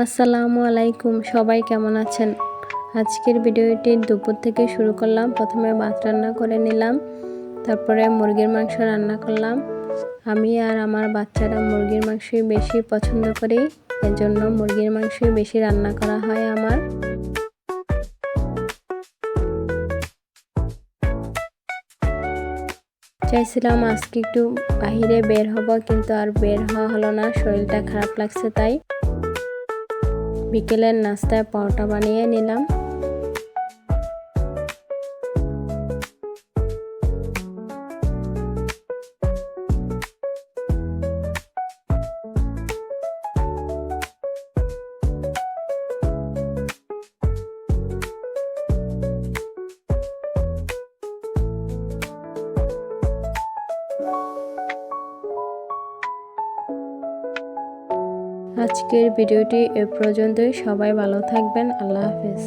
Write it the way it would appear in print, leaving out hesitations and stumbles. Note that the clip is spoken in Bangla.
আসসালামু আলাইকুম, সবাই কেমন আছেন? আজকের ভিডিওটি দুপুর থেকে শুরু করলাম। প্রথমে ভাত রান্না করে নিলাম, তারপরে মুরগির মাংস রান্না করলাম। আমি আর আমার বাচ্চারা মুরগির মাংসই বেশি পছন্দ করি, এজন্য মুরগির মাংসই বেশি রান্না করা হয় আমার। চাইছিলাম আজকে একটু বাহিরে বের হব, কিন্তু আর বের হওয়া হলো না, শরীরটা খারাপ লাগছে। তাই বিকেলের নাস্তায় পরোটা বানিয়ে নিলাম। আজকের ভিডিওটি এ পর্যন্তই। সবাই ভালো থাকবেন। আল্লাহ হাফেজ।